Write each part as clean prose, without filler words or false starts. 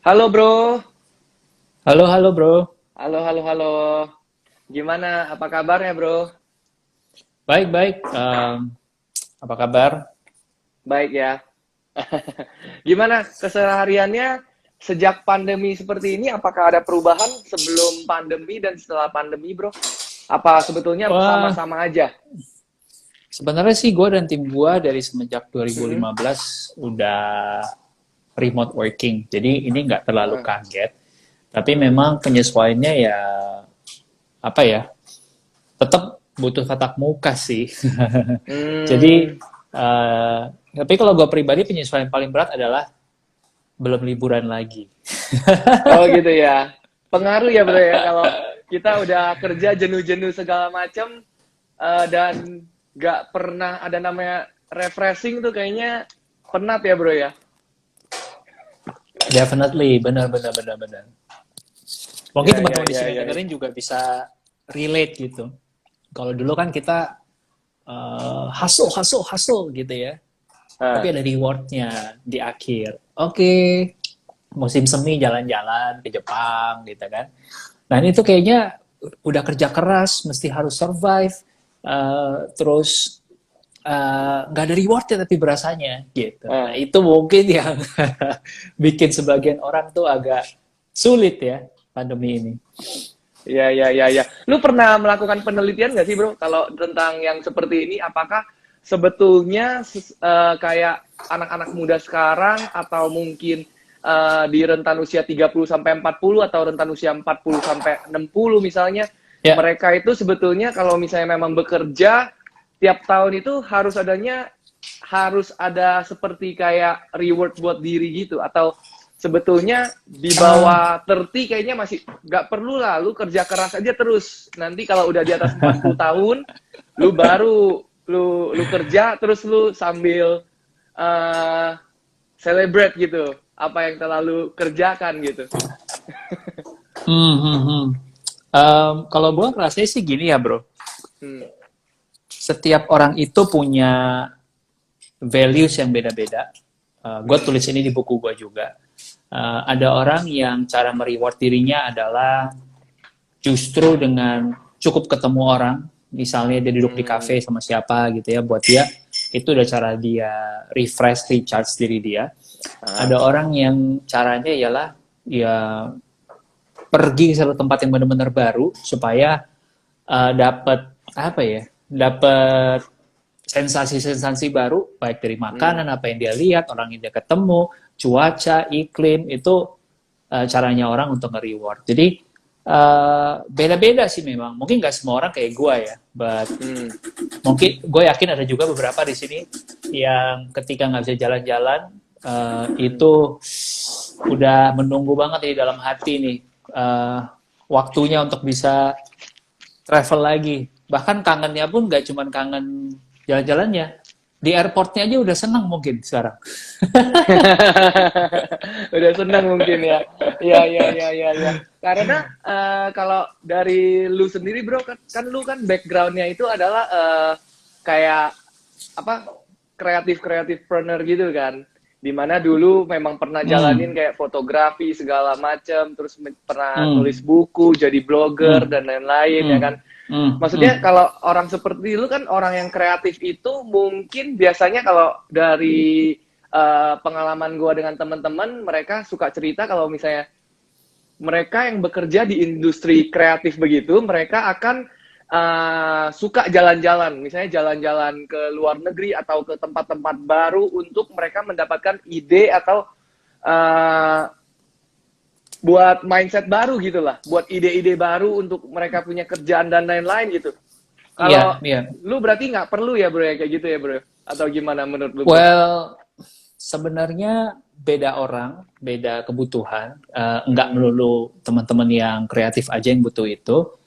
Halo bro, Halo, halo bro. halo halo halo. Gimana? Apa kabarnya bro? Baik, baik. Apa kabar? Baik ya. Gimana kesehariannya sejak pandemi seperti ini? Apakah ada perubahan sebelum pandemi dan setelah pandemi bro? Apa sebetulnya Wah, sama-sama aja? sebenarnya sih gue dan tim gue dari semenjak Mm-mm. 2015 udah remote working. Jadi ini nggak terlalu Heeh. kaget. Tapi memang penyesuaiannya ya apa ya? Tetap butuh tatap muka sih. Jadi, Hmm. tapi kalau gue pribadi penyesuaian paling berat adalah belum liburan lagi. Oh gitu ya. Pengaruh ya bro ya kalau kita udah kerja jenuh-jenuh segala macam dan nggak pernah ada namanya refreshing tuh kayaknya penat ya bro ya. Definitely, benar, benar, benar, benar. Mungkin Ya ya teman-teman di ya sini yang ya. dengerin juga bisa relate gitu. Kalau dulu kan kita hustle, hustle, hustle gitu ya. Tapi Ah, ada rewardnya di akhir. Oke, musim semi jalan-jalan ke Jepang gitu kan. Nah ini tuh kayaknya udah kerja keras, mesti harus survive. Terus nggak ada rewardnya tapi berasanya gitu. Nah ah. itu mungkin yang bikin sebagian orang tuh agak sulit ya pandemi ini. Ya ya ya ya. Lu pernah melakukan penelitian nggak sih bro kalau tentang yang seperti ini? Apakah sebetulnya kayak anak-anak muda sekarang atau mungkin di rentan usia 30 sampai 40 atau rentan usia 40 sampai 60 misalnya, Ya, mereka itu sebetulnya kalau misalnya memang bekerja tiap tahun itu harus ada seperti kayak reward buat diri gitu atau sebetulnya di uh, bawah 30 kayaknya masih nggak perlu lah lu kerja keras aja terus nanti kalau udah di atas 40 tahun lu baru lu kerja terus lu sambil uh, celebrate gitu apa yang telah lu kerjakan gitu. hmm, hmm, hmm. Kalau gue ngerasanya sih gini ya bro, Hmm. setiap orang itu punya values yang beda-beda. Gue Hmm. tulis ini di buku gue juga. Ada orang yang cara mereward dirinya adalah justru dengan cukup ketemu orang, misalnya dia duduk di Hmm. cafe sama siapa gitu ya, buat dia itu udah cara dia refresh, recharge diri dia. Ah. Ada orang yang caranya ialah ya pergi ke satu tempat yang benar-benar baru supaya dapat apa ya, dapat sensasi-sensasi baru baik dari Hmm. makanan apa yang dia lihat, orang yang dia ketemu, cuaca, iklim itu caranya orang untuk nge-reward. Jadi beda-beda sih memang. Mungkin nggak semua orang kayak gue ya, but Hmm. mungkin gue yakin ada juga beberapa di sini yang ketika nggak bisa jalan-jalan Hmm. itu udah menunggu banget di dalam hati nih waktunya untuk bisa travel lagi. Bahkan kangennya pun nggak cuma kangen jalan-jalannya. Di airportnya aja udah senang mungkin sekarang. Udah senang mungkin ya. Ya ya ya ya ya. Karena kalau dari lu sendiri bro kan lu kan backgroundnya itu adalah kayak apa kreatif planner gitu kan. Dimana dulu memang pernah jalanin Hmm, kayak fotografi segala macam, terus pernah nulis hmm, buku, jadi blogger hmm, dan lain-lain ya hmm, kan. hmm, hmm. Maksudnya kalau orang seperti lu kan orang yang kreatif itu mungkin biasanya kalau dari pengalaman gue dengan teman-teman mereka suka cerita kalau misalnya mereka yang bekerja di industri kreatif begitu mereka akan suka jalan-jalan misalnya jalan-jalan ke luar negeri atau ke tempat-tempat baru untuk mereka mendapatkan ide atau uh, buat mindset baru gitu lah buat ide-ide baru untuk mereka punya kerjaan dan lain-lain gitu. Kalau Iya, iya. lu berarti nggak perlu ya bro ya kayak gitu ya bro? Atau gimana menurut lu bro? Well, sebenarnya beda orang, beda kebutuhan. Nggak Hmm. melulu teman-teman yang kreatif aja yang butuh itu.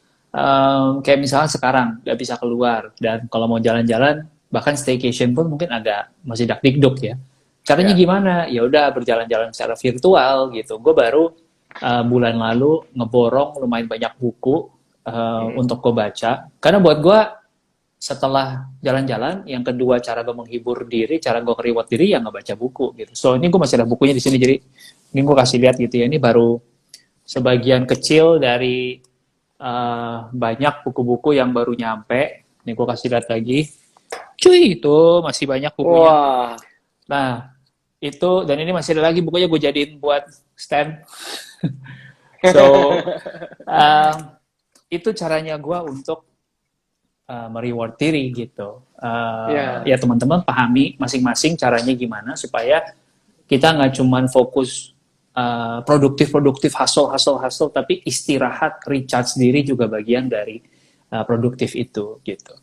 Kayak misalnya sekarang nggak bisa keluar dan kalau mau jalan-jalan bahkan staycation pun mungkin agak masih dak-dikduk ya. Caranya Ya. gimana? Ya udah berjalan-jalan secara virtual gitu. Gue baru bulan lalu ngeborong lumayan banyak buku Hmm. untuk gue baca. Karena buat gue setelah jalan-jalan, yang kedua cara gue menghibur diri, cara gue reward diri ya nggak baca buku gitu. So ini gue masih ada bukunya di sini, jadi Ini gue kasih lihat gitu ya, ini baru sebagian kecil dari banyak buku-buku yang baru nyampe. Ini gue kasih lihat lagi. Cuy, itu masih banyak bukunya. Wah, Nah, itu, dan ini masih ada lagi bukunya gue jadiin buat stand. So, uh, itu caranya gue untuk mereward diri gitu. ya, Ya teman-teman pahami masing-masing caranya gimana supaya kita nggak cuman fokus produktif, hustle, tapi istirahat, recharge diri juga bagian dari produktif itu gitu.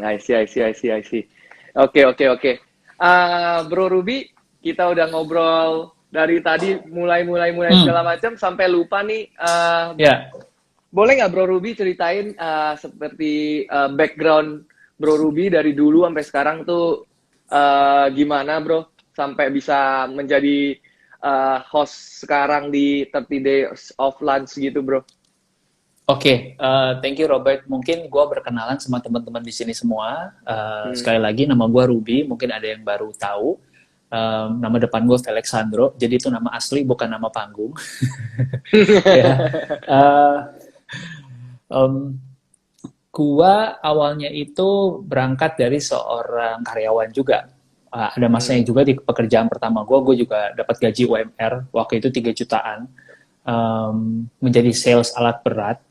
I see, I see, I see, I see. Oke, oke, oke. Bro Ruby, kita udah ngobrol dari tadi mulai segala macam sampai lupa nih. Ya, Boleh nggak Bro Ruby ceritain seperti background Bro Ruby dari dulu sampai sekarang tuh gimana Bro sampai bisa menjadi host sekarang di 30 Days of Lunch gitu Bro? Oke, thank you Robert. Mungkin gue berkenalan sama teman-teman di sini semua. Sekali lagi nama gue Ruby, mungkin ada yang baru tahu. Nama depan gue Alexandro, jadi itu nama asli bukan nama panggung. Ya. Gua awalnya itu berangkat dari seorang karyawan juga. Ada masanya juga di pekerjaan pertama gue juga dapat gaji UMR, waktu itu 3 jutaan, menjadi sales alat berat.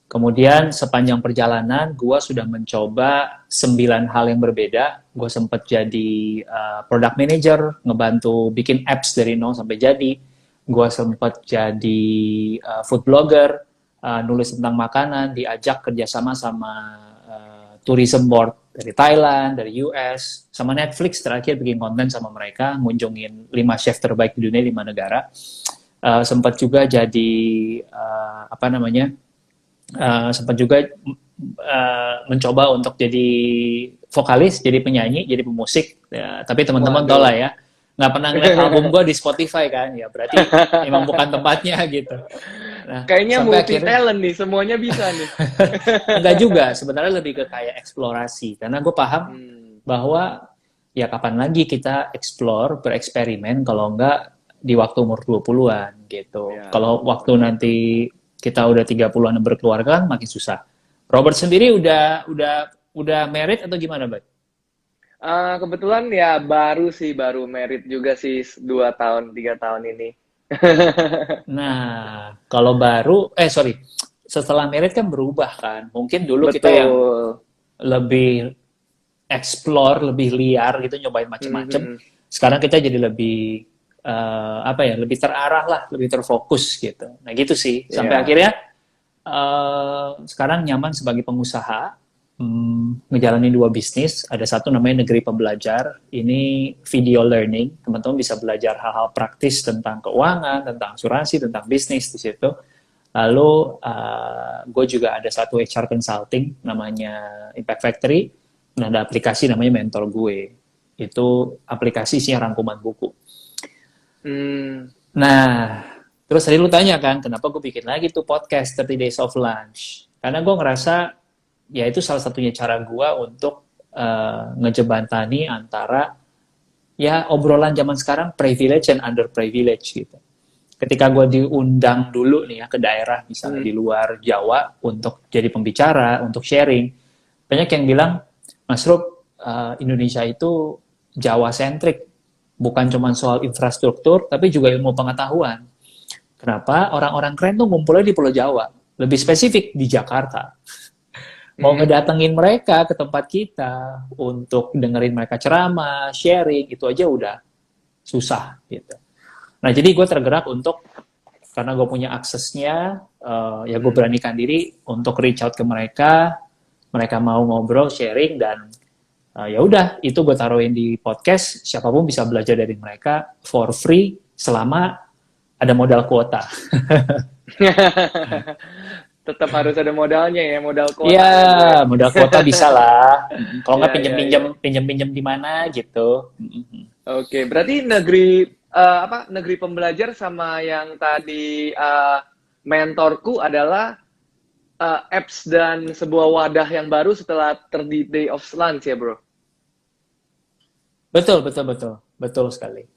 Kemudian sepanjang perjalanan, gue sudah mencoba 9 hal yang berbeda. Gue sempat jadi product manager, ngebantu bikin apps dari nol sampai jadi. Gue sempat jadi food blogger, nulis tentang makanan, diajak kerjasama sama tourism board dari Thailand, dari US, sama Netflix terakhir bikin konten sama mereka, ngunjungin 5 chef terbaik di dunia 5 negara. Sempat juga jadi sempat juga mencoba untuk jadi vokalis, jadi penyanyi, jadi pemusik. Ya, tapi teman-teman tau lah ya, nggak pernah ngeliat album gue di Spotify kan, ya berarti emang bukan tempatnya gitu. Nah, kayaknya multi akhirnya, talent nih, semuanya bisa nih. enggak juga, sebenarnya lebih ke kayak eksplorasi. Karena gue paham bahwa ya kapan lagi kita explore, bereksperimen kalau enggak di waktu umur 20-an gitu. Ya. Kalau waktu nanti kita udah 30-an berkeluarga makin susah. Robert sendiri udah married atau gimana, Bang? Kebetulan ya baru married juga sih 2 tahun 3 tahun ini. Nah, kalau setelah married kan berubah kan. Mungkin dulu Betul. kita yang lebih explore, lebih liar gitu, nyobain macem-macem. Sekarang kita jadi lebih lebih terarah lah, lebih terfokus gitu. Nah gitu sih. Sampai akhirnya sekarang nyaman sebagai pengusaha, ngejalanin 2 bisnis. Ada satu namanya Negeri Pembelajar. Ini video learning. Teman-teman bisa belajar hal-hal praktis tentang keuangan, tentang asuransi, tentang bisnis di situ. Lalu gue juga ada satu HR consulting namanya Impact Factory. Nah, ada aplikasi namanya Mentor Gue. Itu aplikasi isinya rangkuman buku. Nah, terus tadi lu tanya kan, kenapa gue bikin lagi tuh podcast 30 Days of Lunch? Karena gue ngerasa ya itu salah satunya cara gue untuk ngejebantani antara ya obrolan zaman sekarang privilege and underprivilege gitu. Ketika gue diundang dulu nih ya ke daerah misalnya di luar Jawa untuk jadi pembicara, untuk sharing, banyak yang bilang, Mas Rub, Indonesia itu Jawa centric, bukan cuma soal infrastruktur, tapi juga ilmu pengetahuan. Kenapa? Orang-orang keren tuh ngumpulnya di Pulau Jawa, lebih spesifik di Jakarta. Mau ngedatengin mereka ke tempat kita untuk dengerin mereka ceramah, sharing, itu aja udah susah gitu. Nah, jadi gue tergerak untuk, karena gue punya aksesnya, ya gue beranikan diri untuk reach out ke mereka mau ngobrol, sharing, dan ya udah, itu gue taruhin di podcast, siapapun bisa belajar dari mereka for free selama ada modal kuota. Tetap harus ada modalnya ya, modal kuota. Iya, modal kuota bisa lah. Kalau nggak pinjem-pinjem di mana gitu. Oke, berarti negeri pembelajar sama yang tadi mentorku adalah apps dan sebuah wadah yang baru setelah 30 Day of Lunch ya, Bro? Betul sekali.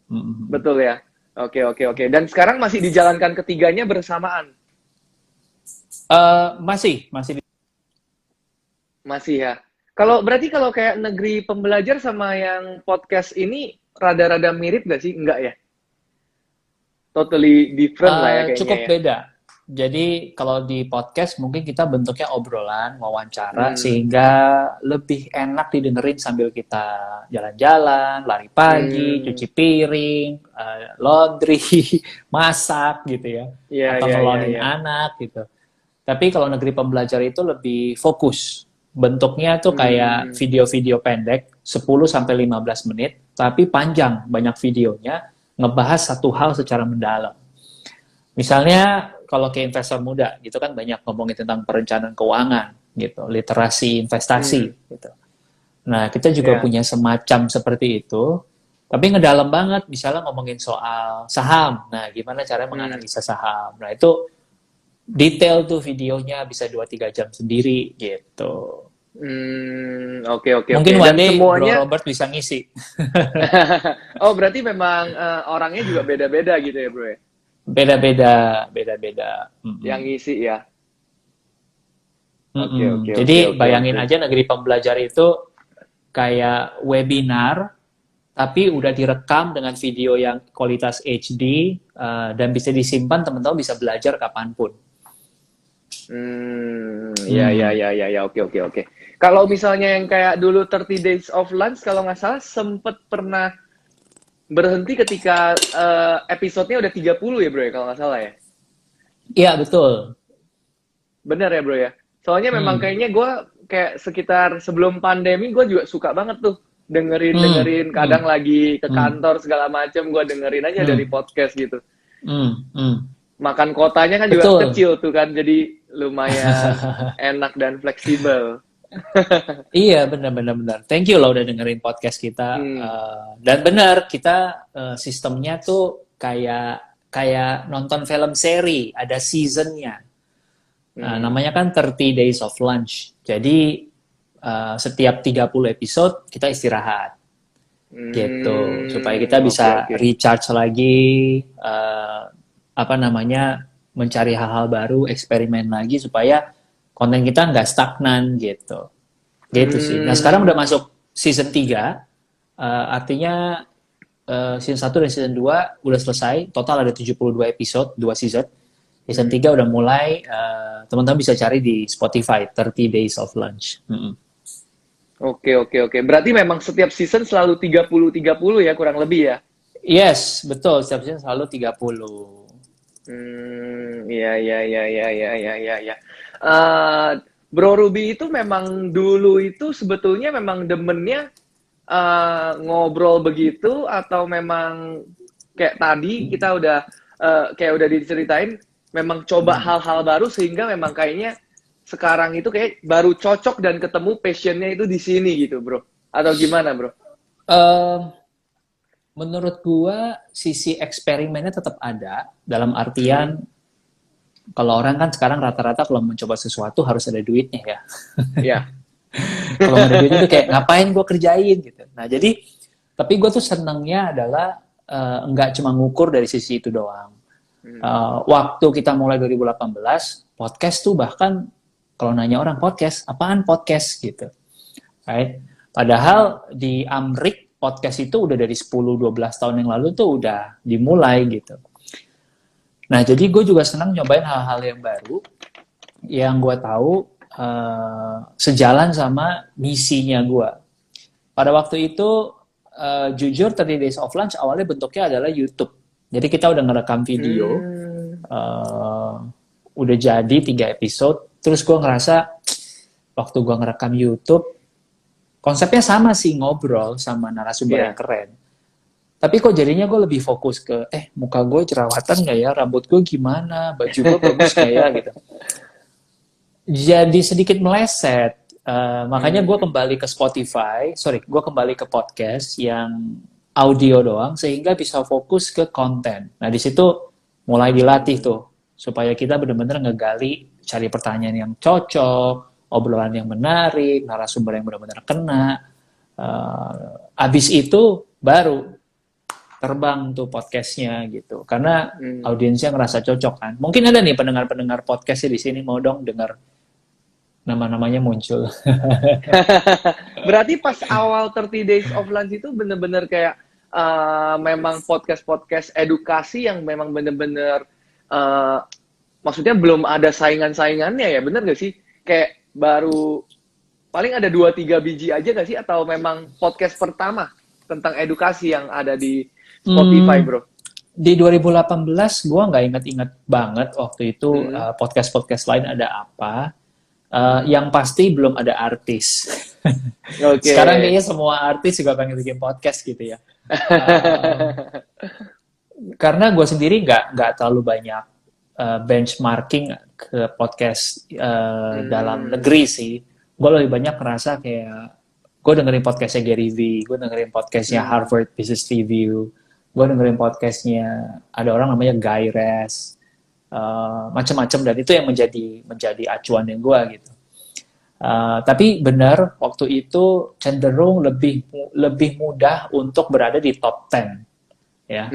Betul ya. Oke, oke, oke. Dan sekarang masih dijalankan ketiganya bersamaan? Masih. Masih ya. Berarti kalau kayak negeri pembelajar sama yang podcast ini rada-rada mirip gak sih? Enggak ya? Totally different lah ya kayaknya Cukup ya. beda. Jadi kalau di podcast mungkin kita bentuknya obrolan, wawancara, Hmm. sehingga lebih enak didengerin sambil kita jalan-jalan, lari pagi, Hmm. cuci piring, laundry, masak gitu ya, Iya, atau iya, iya, ngelonin iya. anak gitu. Tapi kalau negeri pembelajar itu lebih fokus. Bentuknya tuh kayak Hmm. video-video pendek, 10 sampai 15 menit, tapi panjang, banyak videonya, ngebahas satu hal secara mendalam. Misalnya kalau ke investor muda gitu kan banyak ngomongin tentang perencanaan keuangan gitu, literasi investasi Hmm. gitu. Nah, kita juga Ya. punya semacam seperti itu, tapi ngedalam banget misalnya ngomongin soal saham. Nah, gimana cara Hmm. menganalisa saham. Nah, itu detail tuh videonya bisa 2-3 jam sendiri gitu. Hmm. Oke, oke, oke. Mungkin one Dan day Bro semuanya Robert bisa ngisi. oh, berarti memang orangnya juga beda-beda gitu ya, Bro ya? Beda-beda, beda-beda. Yang ngisi ya. Oke, oke, oke, Jadi oke, bayangin oke. aja negeri pembelajar itu kayak webinar, tapi udah direkam dengan video yang kualitas HD dan bisa disimpan, teman-teman bisa belajar kapanpun. Hmm, ya, ya, Hmm. ya, ya, ya, oke, oke, oke. Kalau misalnya yang kayak dulu 30 Days of Lunch, kalau nggak salah sempet pernah berhenti ketika episodenya udah 30 ya, Bro ya, kalau nggak salah ya. Iya, betul. Bener ya, Bro ya. Soalnya memang Hmm. kayaknya gue kayak sekitar sebelum pandemi gue juga suka banget tuh dengerin Hmm. dengerin kadang Hmm. lagi ke Hmm. kantor segala macem gue dengerin aja dari Hmm. podcast gitu. Hmm. Hmm. Makan kotanya kan juga Betul. kecil tuh kan, jadi lumayan enak dan fleksibel. Iya, benar-benar benar. Thank you loh udah dengerin podcast kita. Hmm. Dan benar, kita sistemnya tuh kayak kayak nonton film seri, ada seasonnya. Hmm. Namanya kan 30 Days of Lunch. Jadi setiap 30 episode kita istirahat gitu supaya kita Oke, bisa oke. recharge lagi apa namanya mencari hal-hal baru, eksperimen lagi supaya konten kita nggak stagnan gitu. Gitu sih. Nah, sekarang udah Hmm. masuk season 3, artinya season 1 dan season 2 udah selesai. Total ada 72 episode, 2 season. Season Hmm. 3 udah mulai, teman-teman bisa cari di Spotify, 30 Days of Lunch. Oke, oke, oke. Berarti memang setiap season selalu 30-30 ya, kurang lebih ya? Yes, betul. Setiap season selalu 30. Iya, iya, iya, iya, iya, iya, iya, iya. Eh, Bro Ruby itu memang dulu itu sebetulnya memang demennya ngobrol begitu atau memang kayak tadi kita udah kayak udah diceritain memang coba Hmm. hal-hal baru sehingga memang kayaknya sekarang itu kayak baru cocok dan ketemu passionnya itu di sini gitu, Bro. Atau gimana, Bro? Eh, Menurut gua sisi eksperimennya tetap ada dalam Hmm. artian kalau orang kan sekarang rata-rata kalau mencoba sesuatu harus ada duitnya ya. Ya. Kalau nggak ada duitnya tuh kayak ngapain gue kerjain gitu. Nah jadi tapi gue tuh senangnya adalah nggak cuma ngukur dari sisi itu doang. Hmm. Waktu kita mulai 2018 podcast tuh bahkan kalau nanya orang podcast apaan podcast gitu, right? Hmm. Padahal di Amrik podcast itu udah dari 10-12 tahun yang lalu tuh udah dimulai gitu. Nah jadi gue juga senang nyobain hal-hal yang baru yang gue tahu sejalan sama misinya gue. Pada waktu itu, jujur 30 Days of Lunch awalnya bentuknya adalah YouTube. Jadi kita udah ngerekam video, Hmm. uh, udah jadi 3 episode. Terus gue ngerasa waktu gue ngerekam YouTube, konsepnya sama sih ngobrol sama narasumber yang Ya. keren. Tapi kok jadinya gue lebih fokus ke, muka gue jerawatan nggak ya, rambut gue gimana, baju gue bagus nggak ya gitu. Jadi sedikit meleset. Makanya gue Hmm. kembali ke Spotify, gue kembali ke podcast yang audio doang, sehingga bisa fokus ke konten. Nah di situ mulai dilatih tuh, supaya kita benar-benar ngegali, cari pertanyaan yang cocok, obrolan yang menarik, narasumber yang benar-benar kena. Abis itu baru terbang tuh podcastnya gitu. Karena audiensnya ngerasa cocok kan. Mungkin ada nih pendengar-pendengar podcastnya di sini mau dong dengar nama-namanya muncul. Berarti pas awal 30 Days of Lunch itu bener-bener kayak memang podcast-podcast edukasi yang memang bener-bener maksudnya belum ada saingan-saingannya ya, bener gak sih? Kayak baru paling ada 2-3 biji aja gak sih? Atau memang podcast pertama tentang edukasi yang ada di Spotify, bro? Di 2018 gue nggak inget-inget banget waktu itu podcast-podcast lain ada apa. Yang pasti belum ada artis. Okay. Sekarang kayaknya semua artis juga pengen bikin podcast gitu ya. Karena gue sendiri nggak terlalu banyak benchmarking ke podcast dalam negeri sih. Gue lebih banyak ngerasa kayak gue dengerin podcastnya Gary V, gue dengerin podcastnya Harvard Business Review, gue dengerin podcastnya ada orang namanya Guy Raz, macam-macam, dan itu yang menjadi acuan yang gue gitu. Tapi benar waktu itu cenderung lebih mudah untuk berada di top 10 ya.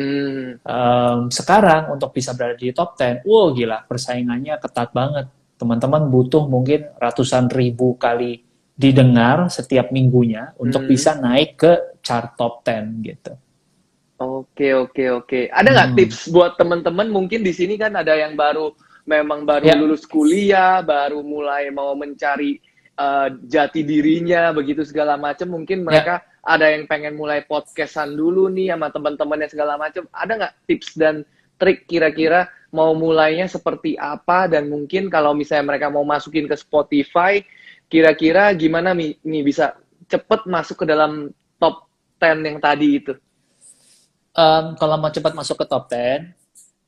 Sekarang untuk bisa berada di top 10, wow gila, persaingannya ketat banget. Teman-teman butuh mungkin ratusan ribu kali didengar setiap minggunya untuk bisa naik ke chart top 10 gitu. Oke. Ada nggak tips buat teman-teman? Mungkin di sini kan ada yang memang baru lulus kuliah, baru mulai mau mencari jati dirinya, begitu segala macam. Mungkin mereka ada yang pengen mulai podcastan dulu nih sama teman-temannya segala macam. Ada nggak tips dan trik kira-kira mau mulainya seperti apa? Dan mungkin kalau misalnya mereka mau masukin ke Spotify, kira-kira gimana nih bisa cepet masuk ke dalam top 10 yang tadi itu? Kalau mau cepat masuk ke top 10,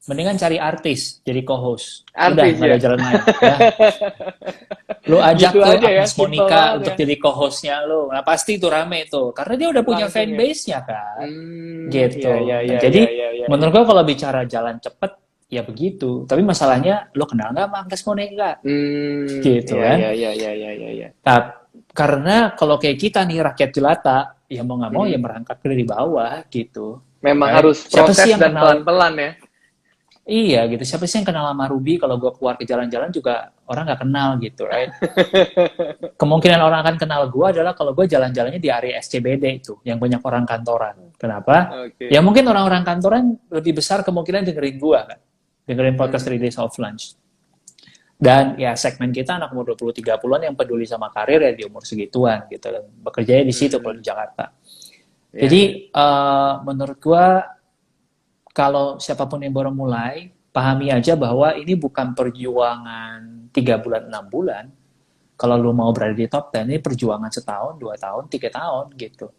mendingan cari artis jadi co-host. Udah, nggak ada jalan lain. Ya. Lu ajak gitu tuh Agnes Monica untuk jadi co-hostnya lu. Nah pasti itu rame tuh, karena dia udah punya fanbase-nya kan. Gitu. Jadi menurut gua kalau bicara jalan cepet, ya begitu. Tapi masalahnya, lo kenal nggak sama Agnes Monica? Gitu kan. Iya. Karena kalau kayak kita nih rakyat jelata, ya mau nggak mau ya merangkak dari bawah gitu. Memang harus proses dan pelan-pelan ya. Iya gitu. Siapa sih yang kenal sama Ruby kalau gue keluar ke jalan-jalan juga orang nggak kenal gitu, right? Kemungkinan orang akan kenal gue adalah kalau gue jalan-jalannya di area SCBD itu, yang banyak orang kantoran. Kenapa? Ya mungkin orang-orang kantoran lebih besar kemungkinan dengerin gue kan. Dengerin podcast 3 Days of Lunch. Dan ya segmen kita anak umur 20-30an yang peduli sama karir ya di umur segituan gitu. Dan bekerjanya di situ kalau di Jakarta. Jadi menurut gua kalau siapapun yang baru mulai, pahami aja bahwa ini bukan perjuangan 3 bulan, 6 bulan. Kalau lu mau berada di top 10, ini perjuangan setahun, 2 tahun, 3 tahun gitu.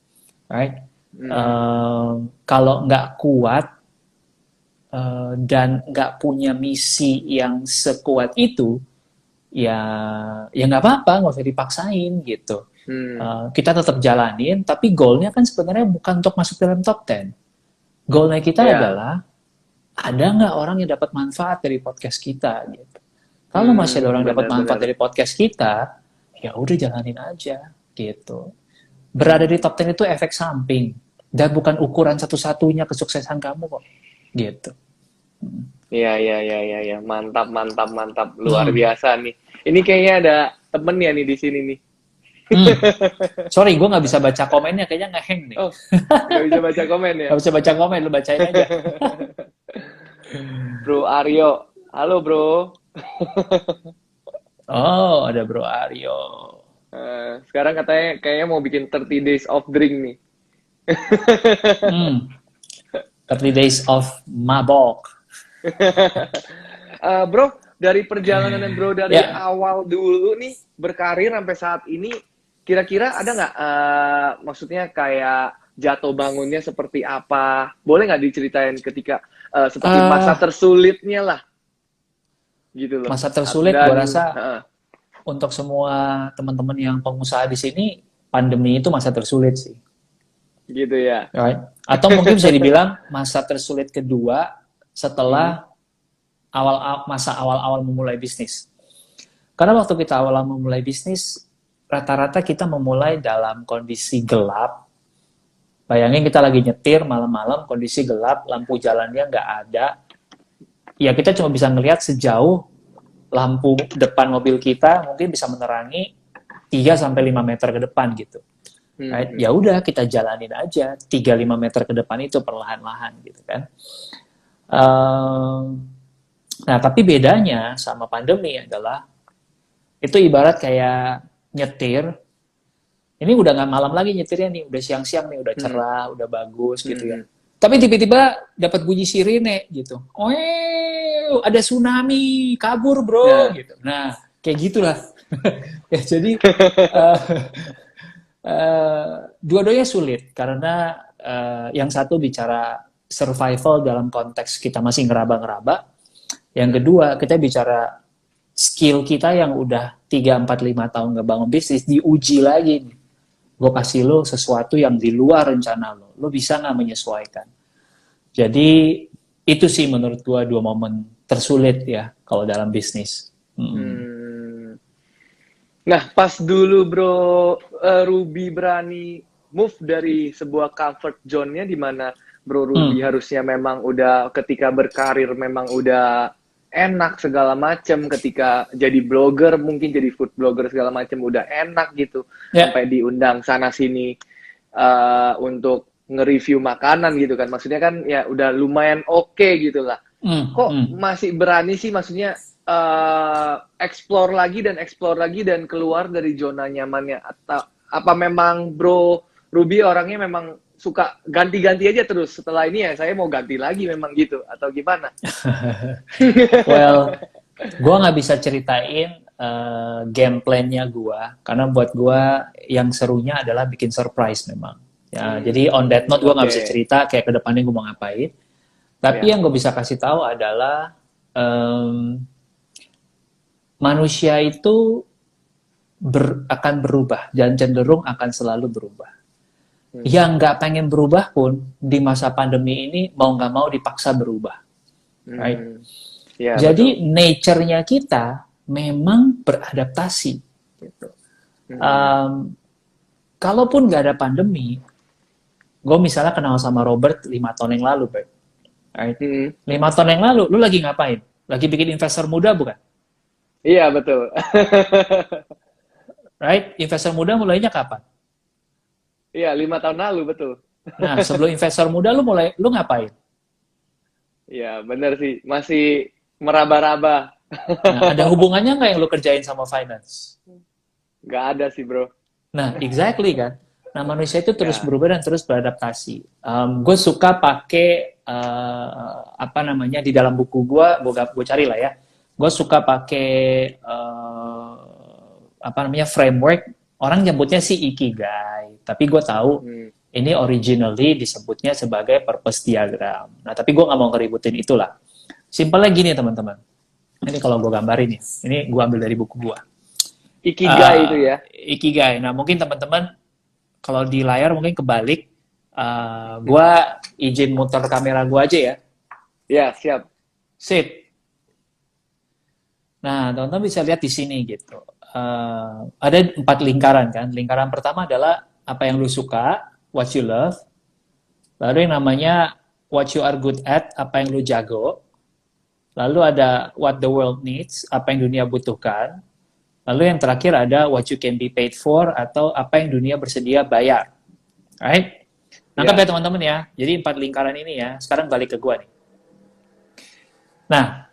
Right? Kalau nggak kuat dan nggak punya misi yang sekuat itu, ya nggak apa-apa, nggak usah dipaksain gitu. Kita tetap jalanin, tapi goalnya kan sebenarnya bukan untuk masuk dalam top 10. Goalnya kita adalah ada nggak orang yang dapat manfaat dari podcast kita gitu. Kalau masih ada orang dapat manfaat dari podcast kita, ya udah jalanin aja gitu. Berada di top 10 itu efek samping dan bukan ukuran satu-satunya kesuksesan kamu kok gitu. Iya. Mantap. Luar biasa nih. Ini kayaknya ada temen ya nih di sini nih. Sorry, gue nggak bisa baca komennya, kayaknya nge-hang nih. Oh, nggak bisa baca komen ya? Nggak bisa baca komen, lu bacain aja. Bro Aryo, halo bro. Oh, ada Bro Aryo. Sekarang katanya kayaknya mau bikin 30 Days of Drink nih. 30 Days of Mabok. Bro, dari perjalanan bro dari awal dulu nih berkarir sampai saat ini, kira-kira ada nggak maksudnya kayak jatuh bangunnya seperti apa? Boleh nggak diceritain ketika seperti masa tersulitnya lah, gitu loh. Masa tersulit, gue rasa untuk semua teman-teman yang pengusaha di sini, pandemi itu masa tersulit sih. Gitu ya. Right? Atau mungkin bisa dibilang masa tersulit kedua setelah masa awal-awal memulai bisnis. Karena waktu kita awal memulai bisnis, rata-rata kita memulai dalam kondisi gelap, Bayangin kita lagi nyetir malam-malam, kondisi gelap, lampu jalannya nggak ada. Ya kita cuma bisa ngelihat sejauh lampu depan mobil kita mungkin bisa menerangi 3-5 meter ke depan gitu. Right? Ya udah kita jalanin aja 3-5 meter ke depan itu perlahan-lahan gitu kan. Nah tapi bedanya sama pandemi adalah itu ibarat kayak nyetir. Ini udah nggak malam lagi nyetirnya nih, udah siang-siang nih, udah cerah, udah bagus gitu ya. Tapi tiba-tiba dapat bunyi sirine gitu. Oh, ada tsunami, kabur bro, gitu. Nah, kayak gitulah. Ya, jadi dua-duanya sulit karena yang satu bicara survival dalam konteks kita masih ngeraba-ngeraba. Yang kedua, kita bicara skill kita yang udah 3, 4, 5 tahun ngebangun bisnis diuji lagi nih. Gue kasih lo sesuatu yang di luar rencana lo. Lo bisa nggak menyesuaikan? Jadi itu sih menurut gue 2 momen tersulit ya kalau dalam bisnis. Nah pas dulu bro Ruby berani move dari sebuah comfort zone-nya di mana bro Ruby harusnya memang udah ketika berkarir memang udah enak segala macam, ketika jadi blogger mungkin jadi food blogger segala macam udah enak gitu, sampai diundang sana sini untuk nge-review makanan gitu kan, maksudnya kan ya udah lumayan oke gitu lah. Kok masih berani sih, maksudnya explore lagi dan keluar dari zona nyamannya, atau apa memang bro Ruby orangnya memang suka ganti-ganti aja terus, setelah ini ya saya mau ganti lagi memang gitu, atau gimana? Well, gue nggak bisa ceritain game plan-nya gue, karena buat gue yang serunya adalah bikin surprise memang. Ya, jadi on that note gue nggak bisa cerita kayak ke depannya gue mau ngapain. Tapi yang gue bisa kasih tahu adalah manusia itu akan berubah dan cenderung akan selalu berubah. Yang nggak pengen berubah pun di masa pandemi ini mau nggak mau dipaksa berubah, right? Jadi nature-nya kita memang beradaptasi. Gitu. Kalaupun nggak ada pandemi, gue misalnya kenal sama Robert 5 tahun yang lalu, right? 5 tahun yang lalu, lu lagi ngapain? Lagi bikin investor muda bukan? Iya betul. Right? Investor muda mulainya kapan? Iya, 5 tahun lalu, betul. Nah, sebelum investor muda lu ngapain? Iya, bener sih. Masih meraba-raba. Nah, ada hubungannya nggak yang lu kerjain sama finance? Nggak ada sih, bro. Nah, exactly kan. Nah, manusia itu terus berubah dan terus beradaptasi. Gue suka pakai, di dalam buku gue cari lah ya. Gue suka pakai, framework. Orang nyebutnya sih Ikigai, tapi gue tahu ini originally disebutnya sebagai purpose diagram. Nah, tapi gue nggak mau ngeributin itulah. Simpelnya gini teman-teman. Ini kalau gue gambarin ya, ini gue ambil dari buku gue. Ikigai itu ya? Ikigai. Nah, mungkin teman-teman kalau di layar mungkin kebalik. Gue izin muter kamera gue aja ya. Ya, siap. Sip. Nah, teman-teman bisa lihat di sini gitu. Ada 4 lingkaran kan. Lingkaran pertama adalah apa yang lu suka, what you love. Lalu yang namanya what you are good at, apa yang lu jago. Lalu ada what the world needs, apa yang dunia butuhkan. Lalu yang terakhir ada what you can be paid for, atau apa yang dunia bersedia bayar. Right? Nangkap ya teman-teman ya. Jadi 4 lingkaran ini ya. Sekarang balik ke gua nih. Nah,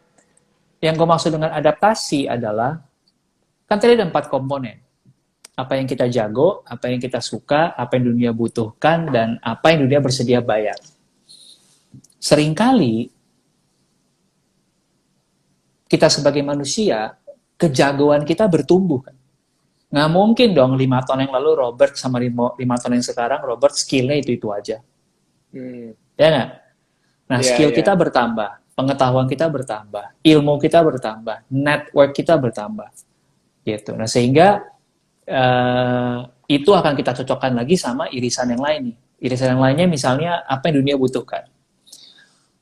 yang gue maksud dengan adaptasi adalah kan tadi ada 4 komponen. Apa yang kita jago, apa yang kita suka, apa yang dunia butuhkan, dan apa yang dunia bersedia bayar. Seringkali, kita sebagai manusia, kejagoan kita bertumbuh. Kan? Nggak mungkin dong 5 tahun yang lalu Robert sama 5 tahun yang sekarang, Robert skill-nya itu aja. Ya nggak? Nah, skill kita bertambah, pengetahuan kita bertambah, ilmu kita bertambah, network kita bertambah. Gitu. Nah, sehingga itu akan kita cocokkan lagi sama irisan yang lain nih. Irisan yang lainnya misalnya apa yang dunia butuhkan.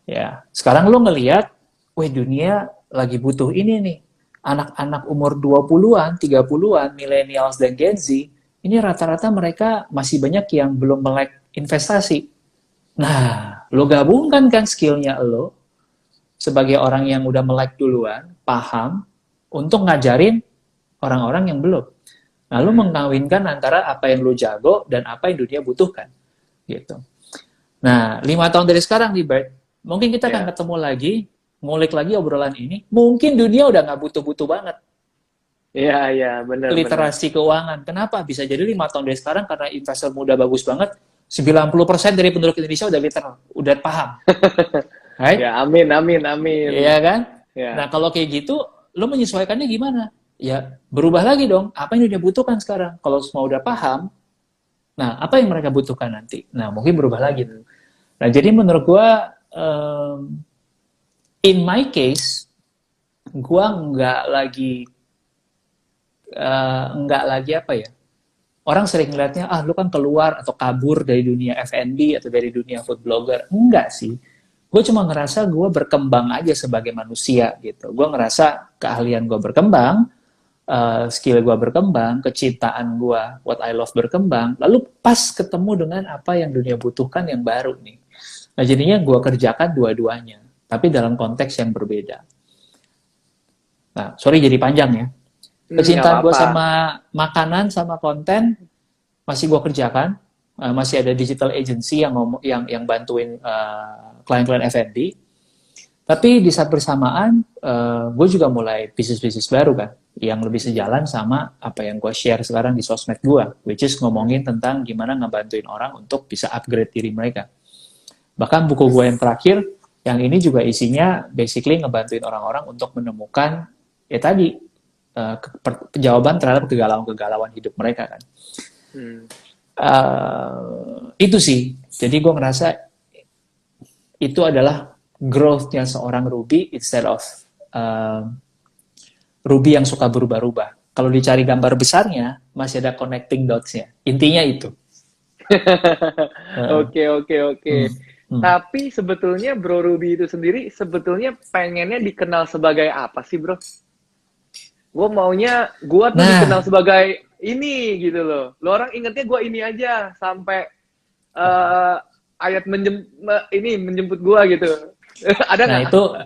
Ya, sekarang lo ngelihat, weh dunia lagi butuh ini nih. Anak-anak umur 20-an, 30-an, millennials dan Gen Z, ini rata-rata mereka masih banyak yang belum melek investasi. Nah, lo gabungkan kan skillnya lo sebagai orang yang udah melek duluan, paham, untuk ngajarin orang-orang yang belum. Nah, lo mengkawinkan antara apa yang lo jago dan apa yang dunia butuhkan. Gitu. Nah, 5 tahun dari sekarang nih, Bert, mungkin kita akan ketemu lagi, ngulik lagi obrolan ini. Mungkin dunia udah nggak butuh-butuh banget Iya, benar. literasi keuangan. Kenapa? Bisa jadi 5 tahun dari sekarang karena investor muda bagus banget, 90% dari penduduk Indonesia udah literal, udah paham. Right? Ya, amin. Iya kan? Ya. Nah, kalau kayak gitu, lo menyesuaikannya gimana? Ya, berubah lagi dong. Apa yang dia butuhkan sekarang? Kalau semua udah paham, nah, apa yang mereka butuhkan nanti? Nah, mungkin berubah lagi. Nah, jadi menurut gua, in my case, gua nggak lagi apa ya? Orang sering ngeliatnya, lu kan keluar atau kabur dari dunia F&B atau dari dunia food blogger. Enggak sih. Gue cuma ngerasa gue berkembang aja sebagai manusia gitu. Gue ngerasa keahlian gue berkembang, skill gue berkembang, kecintaan gue, what I love berkembang. Lalu pas ketemu dengan apa yang dunia butuhkan yang baru nih. Nah jadinya gue kerjakan dua-duanya, tapi dalam konteks yang berbeda. Nah, sorry jadi panjang ya. Kecintaan gue sama makanan, sama konten, masih gue kerjakan. Masih ada digital agency yang bantuin klien-klien F&B. Tapi di saat bersamaan, gue juga mulai bisnis-bisnis baru kan, yang lebih sejalan sama apa yang gue share sekarang di sosmed gue, which is ngomongin tentang gimana ngebantuin orang untuk bisa upgrade diri mereka. Bahkan buku gue yang terakhir, yang ini juga isinya basically ngebantuin orang-orang untuk menemukan, ya tadi, jawaban terhadap kegalauan-kegalauan hidup mereka kan. Itu sih. Jadi gue ngerasa itu adalah growth-nya seorang Ruby instead of Ruby yang suka berubah-ubah. Kalau dicari gambar besarnya, masih ada connecting dots-nya. Intinya itu. Oke. Tapi sebetulnya Bro Ruby itu sendiri sebetulnya pengennya dikenal sebagai apa sih, Bro? Gue maunya gue tuh dikenal sebagai ini gitu loh. Lo orang ingetnya gue ini aja sampai ayat menjemput gue gitu. Ada nggak? Nah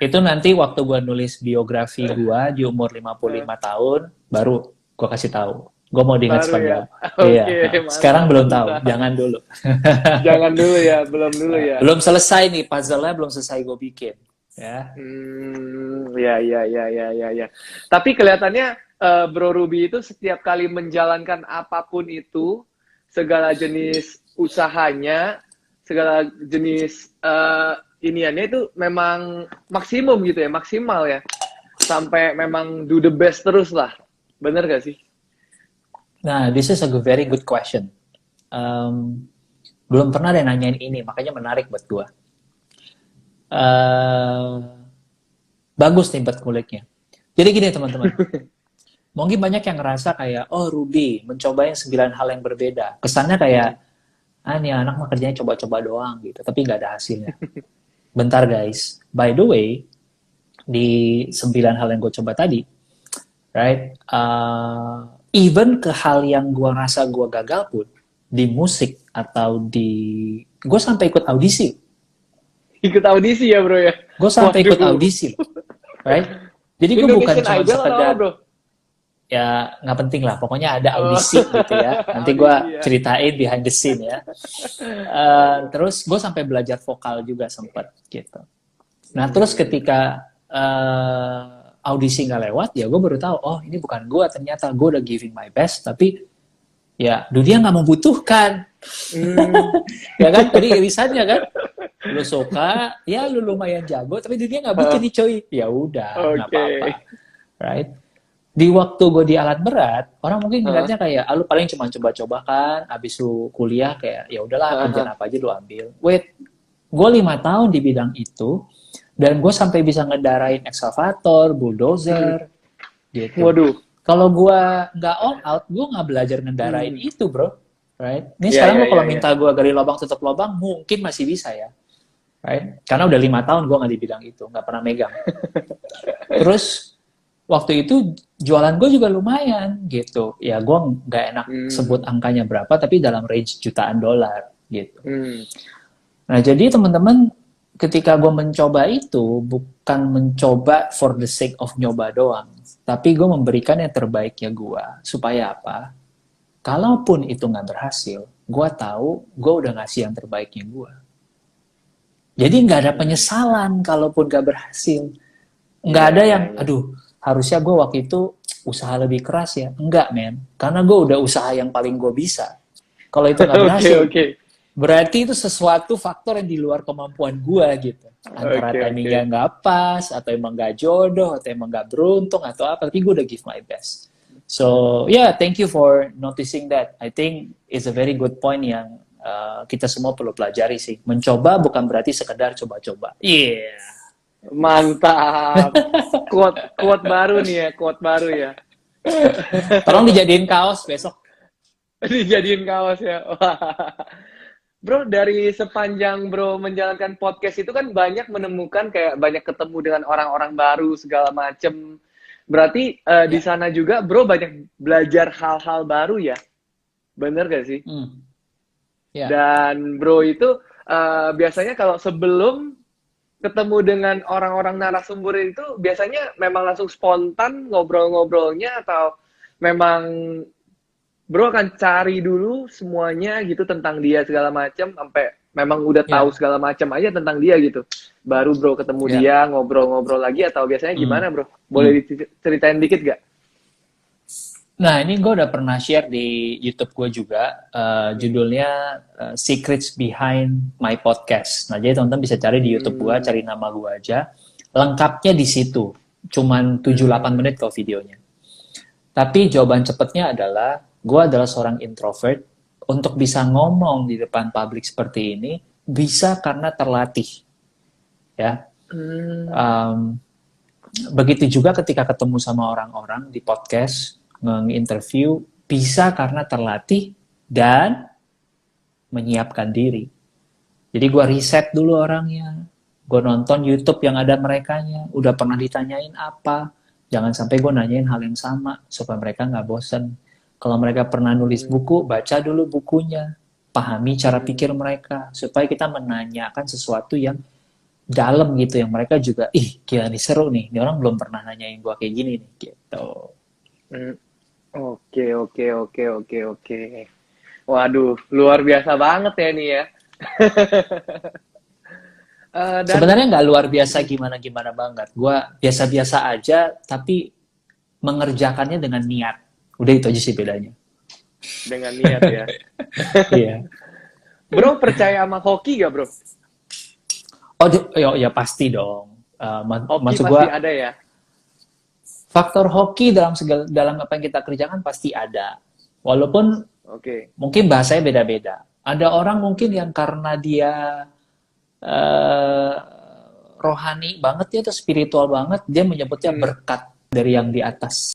itu nanti waktu gue nulis biografi gue di umur 55 tahun baru gue kasih tahu. Gue mau diingat sebagai apa? Iya. Sekarang belum tahu. Jangan dulu. Jangan dulu ya, belum dulu ya. Belum selesai nih puzzle-nya, belum selesai gue bikin. Ya. Ya. Tapi kelihatannya Bro Ruby itu setiap kali menjalankan apapun itu, segala jenis usahanya, segala jenis iniannya itu memang maksimum gitu ya, maksimal ya. Sampai memang do the best terus lah. Bener gak sih? Nah, this is a very good question. Belum pernah ada yang nanyain ini, makanya menarik buat gue. Bagus nih buat kuliknya. Jadi gini teman-teman, mungkin banyak yang ngerasa kayak, oh Ruby mencobain 9 hal yang berbeda. Kesannya kayak, nih anak mah kerjanya coba-coba doang gitu, tapi nggak ada hasilnya. Bentar guys, by the way, di 9 hal yang gue coba tadi, right, even ke hal yang gue rasa gue gagal pun, di musik atau gue sampai ikut audisi. Ikut audisi ya bro ya? Gue sampai ikut audisi loh. Right? Jadi gue bukan cuma sekedar, ya nggak penting lah, pokoknya ada audisi gitu ya. Nanti gue ceritain behind the scene ya. Terus gue sampai belajar vokal juga sempet gitu. Nah terus ketika audisi nggak lewat, ya gue baru tahu, oh ini bukan gue, ternyata gue udah giving my best, tapi ya dunia nggak membutuhkan. Ya kan, tadi irisannya kan. Lu suka, ya lu lumayan jago, tapi dunia nggak butuh nih coy. Ya udah, nggak apa-apa, right? Di waktu gue di alat berat, orang mungkin ngeliatnya kayak, lu paling cuma coba-coba kan, abis lu kuliah kayak, ya udahlah kerjaan apa aja lu ambil. Wait, gue 5 tahun di bidang itu, dan gue sampai bisa ngedarain excavator, bulldozer, gitu. Waduh. Kalau gue nggak all out, gue nggak belajar ngedarain itu, bro. Right? Ini sekarang kalau minta gue gali lubang tutup lubang, mungkin masih bisa ya. Right? Karena udah 5 tahun gue nggak di bidang itu, nggak pernah megang. Terus waktu itu jualan gue juga lumayan gitu. Ya gue nggak enak sebut angkanya berapa, tapi dalam range jutaan dolar. gitu. Hmm. Nah, jadi teman-teman, ketika gue mencoba itu, bukan mencoba for the sake of nyoba doang, tapi gue memberikan yang terbaiknya gue. Supaya apa? Kalaupun itu nggak berhasil, gue tahu gue udah ngasih yang terbaiknya gue. Jadi nggak ada penyesalan kalaupun nggak berhasil. Nggak Iya, ada iya, yang, iya. aduh, harusnya gue waktu itu usaha lebih keras ya. Enggak, men. Karena gue udah usaha yang paling gue bisa. Kalau itu nggak Oke, berhasil, oke. berarti itu sesuatu faktor yang di luar kemampuan gue gitu. Antara Oke, oke. timingnya nggak pas, atau emang nggak jodoh, atau emang nggak beruntung, atau apa. Tapi gue udah give my best. So, yeah, thank you for noticing that. I think it's a very good point yang kita semua perlu pelajari sih. Mencoba bukan berarti sekedar coba-coba. Iya. Mantap. Quote baru nih ya, quote baru ya. Tolong dijadiin kaos besok. Dijadiin kaos ya. Wah. Bro, dari sepanjang bro menjalankan podcast itu kan banyak menemukan kayak banyak ketemu dengan orang-orang baru segala macem. Berarti di Ya. sana juga bro banyak belajar hal-hal baru ya? Bener gak sih? Hmm. Ya. Dan bro itu biasanya kalau sebelum ketemu dengan orang-orang narasumber itu biasanya memang langsung spontan ngobrol-ngobrolnya atau memang bro akan cari dulu semuanya gitu tentang dia segala macam sampai memang udah tahu Ya. segala macam aja tentang dia gitu. Baru bro ketemu Ya. dia ngobrol-ngobrol lagi atau biasanya Hmm. gimana bro? Hmm. Boleh diceritain dikit gak? Nah, ini gue udah pernah share di YouTube gue juga. Judulnya Secrets Behind My Podcast. Nah, jadi teman-teman bisa cari di YouTube gue, Hmm. cari nama gue aja. Lengkapnya di situ. Cuman 7-8 menit kok videonya. Tapi jawaban cepatnya adalah, gue adalah seorang introvert. Untuk bisa ngomong di depan publik seperti ini, bisa karena terlatih. Ya. Hmm. Um, Begitu juga ketika ketemu sama orang-orang di podcast, nge-interview, bisa karena terlatih dan menyiapkan diri. Jadi gue riset dulu orangnya, gue nonton YouTube yang ada merekanya, udah pernah ditanyain apa, jangan sampai gue nanyain hal yang sama, supaya mereka nggak bosen. Kalau mereka pernah nulis Hmm. buku, baca dulu bukunya, pahami cara pikir Hmm. mereka, supaya kita menanyakan sesuatu yang dalam gitu, yang mereka juga, ih gila nih seru nih, ini orang belum pernah nanyain gue kayak gini nih, gitu. Hmm. Oke, oke, oke, oke, oke. Waduh, luar biasa banget ya nih ya. Dan Sebenarnya nggak luar biasa gimana-gimana banget. Gue biasa-biasa aja, tapi mengerjakannya dengan niat. Udah itu aja sih bedanya. dengan niat ya. Iya. Bro, percaya sama hoki gak bro? Oh, ya pasti dong. Hoki Maksud gue, pasti ada ya? faktor hoki dalam apa yang kita kerjakan pasti ada. Walaupun Oke. mungkin bahasanya beda-beda. Ada orang mungkin yang karena dia eh, rohani banget ya, atau spiritual banget, dia menyebutnya Hmm. berkat dari yang di atas.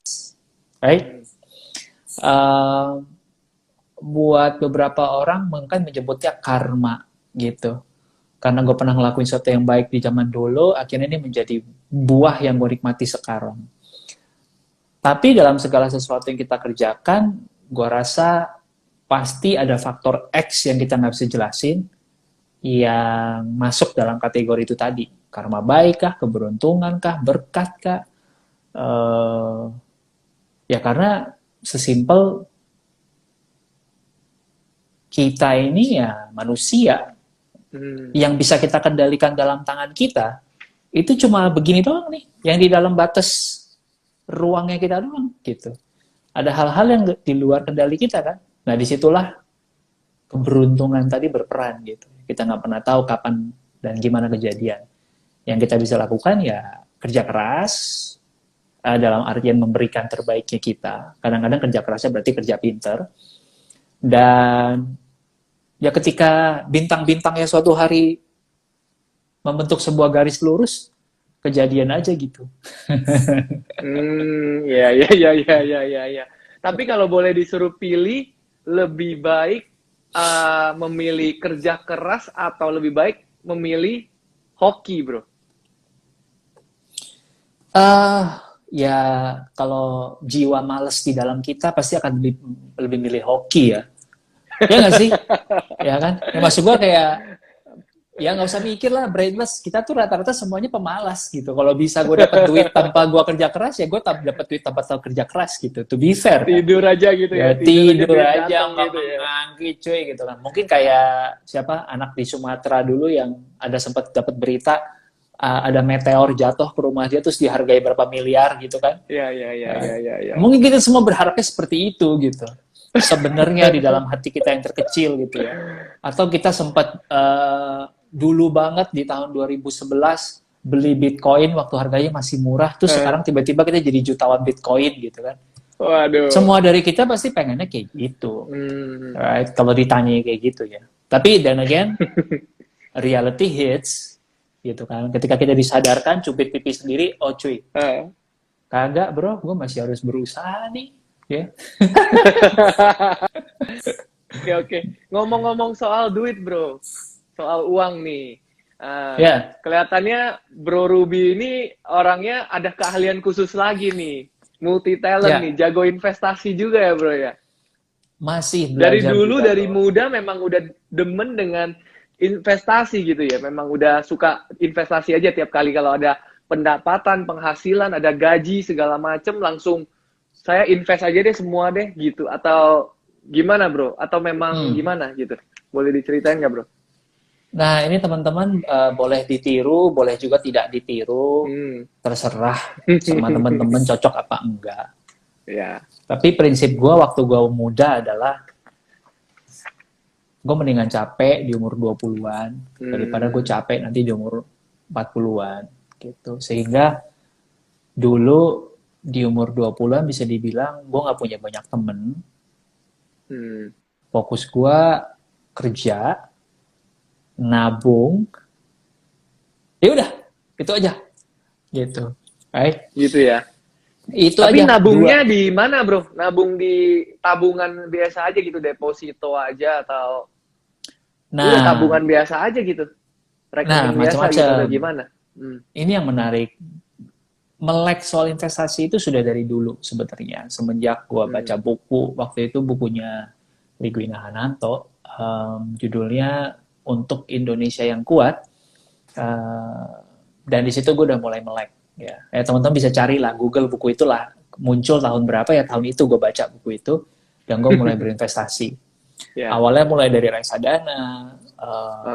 Right? Hmm. Eh, Buat beberapa orang mungkin menyebutnya karma gitu. Karena gue pernah ngelakuin sesuatu yang baik di zaman dulu, akhirnya ini menjadi buah yang gue nikmati sekarang. Tapi dalam segala sesuatu yang kita kerjakan, gue rasa pasti ada faktor X yang kita nggak bisa jelasin, yang masuk dalam kategori itu tadi. Karma baik kah, keberuntungan kah, berkat kah? Ya karena sesimpel kita ini ya manusia, Hmm. yang bisa kita kendalikan dalam tangan kita, itu cuma begini doang nih, yang di dalam batas ruangnya kita doang gitu. Ada hal-hal yang di luar kendali kita kan. Nah disitulah keberuntungan tadi berperan gitu. Kita nggak pernah tahu kapan dan gimana kejadian. Yang kita bisa lakukan ya kerja keras, dalam artian memberikan terbaiknya kita. Kadang-kadang kerja kerasnya berarti kerja pinter. Dan ya ketika bintang-bintangnya suatu hari membentuk sebuah garis lurus, kejadian aja gitu. Hmm, ya, ya, ya, ya, ya, ya, ya. Tapi kalau boleh disuruh pilih, lebih baik memilih kerja keras atau lebih baik memilih hoki, bro? Ya kalau jiwa males di dalam kita pasti akan lebih milih hoki ya. Ya nggak sih? Ya kan? Ya, maksud gue kayak, ya nggak usah mikir lah, brainless. Kita tuh rata-rata semuanya pemalas gitu. Kalau bisa gue dapat duit tanpa gue kerja keras, ya gue dapat duit tanpa kerja keras gitu. To be fair kan. Tidur aja gitu ya, Ya tidur aja tidur duit aja datang nggak gitu ya. mengangki cuy gitu kan. Mungkin kayak siapa anak di Sumatera dulu yang ada sempat dapat berita ada meteor jatuh ke rumah dia terus dihargai berapa miliar gitu kan. Ya, ya, ya, Nah, ya, ya, ya. mungkin kita semua berharapnya seperti itu gitu. Sebenarnya di dalam hati kita yang terkecil gitu ya. Atau kita sempat dulu banget di tahun 2011 beli Bitcoin waktu harganya masih murah, terus Eh, sekarang tiba-tiba kita jadi jutawan Bitcoin gitu kan. Waduh. Semua dari kita pasti pengennya kayak gitu. Hmm. Right? Kalau ditanya kayak gitu ya. Tapi then again, reality hits gitu kan. Ketika kita disadarkan cubit pipi sendiri, oh cuy, Eh. kagak bro, gue masih harus berusaha nih. Ya. Oke, oke. Ngomong-ngomong soal duit, bro. Soal uang nih. Ya, Kelihatannya Bro Ruby ini orangnya ada keahlian khusus lagi nih. Multi talent nih, ya, jago investasi juga ya, bro ya. masih Dari belajar dulu, juga dari bro. muda memang udah demen dengan investasi gitu ya. Memang udah suka investasi aja tiap kali kalau ada pendapatan, penghasilan, ada gaji segala macem langsung saya invest aja deh semua deh gitu. Atau gimana bro? Atau memang Hmm. gimana gitu? Boleh diceritain nggak bro? Nah ini teman-teman boleh ditiru, boleh juga tidak ditiru, Hmm. terserah sama teman-teman cocok apa enggak. Ya. Tapi prinsip gue waktu gue muda adalah gue mendingan capek di umur 20-an daripada gue Hmm. capek nanti di umur 40-an gitu. Sehingga dulu di umur 20-an bisa dibilang gue nggak punya banyak temen. Hmm. Fokus gue kerja, nabung, ya udah, itu aja gitu. Right? Gitu ya. Itu Tapi aja nabungnya dua. di mana bro? Nabung di tabungan biasa aja gitu, deposito aja atau udah Nah, tabungan biasa aja gitu, nah rekening biasa gitu atau macam-macam. gimana? Hmm. Ini yang menarik. Melek soal investasi itu sudah dari dulu sebenarnya. Semenjak gua baca Hmm. buku, waktu itu bukunya Liguina Hananto, judulnya Untuk Indonesia yang Kuat. eh, dan di situ gue udah mulai melek. Ya, teman-teman bisa cari lah Google buku itulah muncul tahun berapa ya tahun itu gue baca buku itu dan gue mulai berinvestasi. Ya, Awalnya mulai dari reksadana,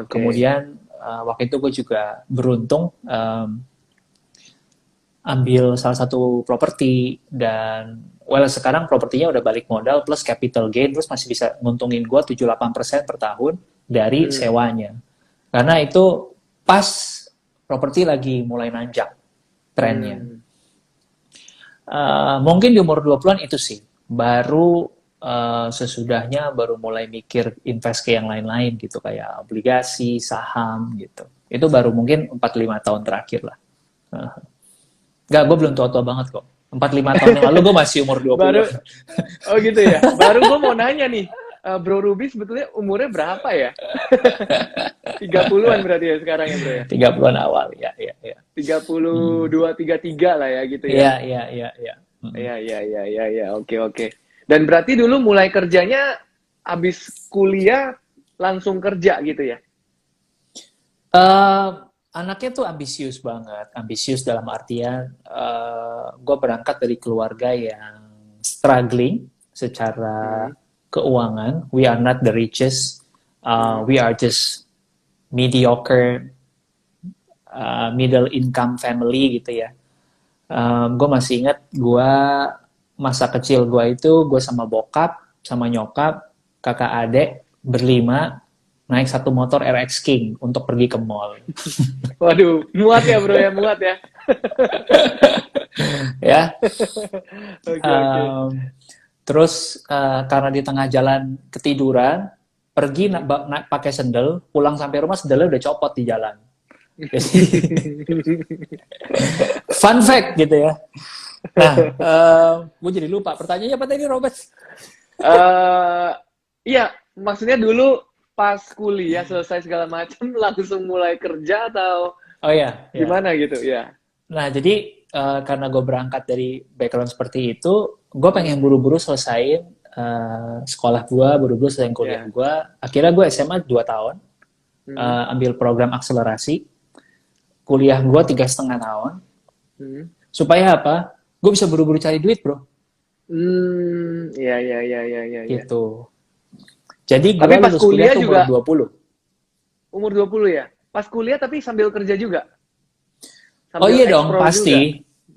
oke. kemudian waktu itu gue juga beruntung ambil salah satu properti dan well sekarang propertinya udah balik modal plus capital gain terus masih bisa nguntungin gue 7-8% per tahun dari Hmm. sewanya. Karena itu pas properti lagi mulai nanjak trennya. Hmm. Mungkin di umur 20-an itu sih. Baru sesudahnya baru mulai mikir invest ke yang lain-lain gitu kayak obligasi, saham gitu. Itu baru mungkin 4-5 tahun terakhir lah. Enggak, gue belum tua-tua banget kok. 4-5 tahun yang lalu gue masih umur 20. Baru, oh gitu ya. Baru gue mau nanya nih, Bro Ruby sebetulnya umurnya berapa ya? 30-an berarti ya sekarang ya bro ya? 30-an awal, ya, ya, ya. Tiga puluh Hmm. dua, 33 lah ya gitu ya? Iya, iya, iya, iya. Hmm. Iya, iya, iya, iya, iya. Oke, oke. Dan berarti dulu mulai kerjanya abis kuliah langsung kerja gitu ya? Uh, Anaknya tuh ambisius banget, ambisius dalam artian gue berangkat dari keluarga yang struggling secara Hmm. keuangan. We are not the richest, Hmm. we are just mediocre, middle income family gitu ya. Gue masih ingat gue masa kecil gue itu gue sama bokap, sama nyokap, kakak adek berlima naik satu motor RX King untuk pergi ke mall. Waduh, muat ya bro ya, muat ya. Ya, Oke, oke. um, terus karena di tengah jalan ketiduran, pergi pakai sendal, pulang sampai rumah sendalnya udah copot di jalan. Jadi fun fact gitu ya. Nah, gue jadi lupa pertanyaannya apa tadi Robert? Eh, iya, maksudnya dulu pas kuliah selesai segala macam langsung mulai kerja atau Oh ya, ya. gimana gitu ya? Nah, jadi karena gue berangkat dari background seperti itu, gue pengen Hmm. buru-buru selesaiin sekolah gue, buru-buru selesai kuliah Ya. gue. Akhirnya gue SMA 2 tahun, Hmm. ambil program akselerasi. Kuliah gue 3,5 tahun. Hmm. Supaya apa? Gue bisa buru-buru cari duit, bro. Ya, ya, ya, ya, ya, ya. Gitu. Jadi gue Tapi pas lulus kuliah kuliah tuh umur juga 20. umur 20 ya? Pas kuliah tapi sambil kerja juga? Oh Sambil iya dong, explore juga? pasti.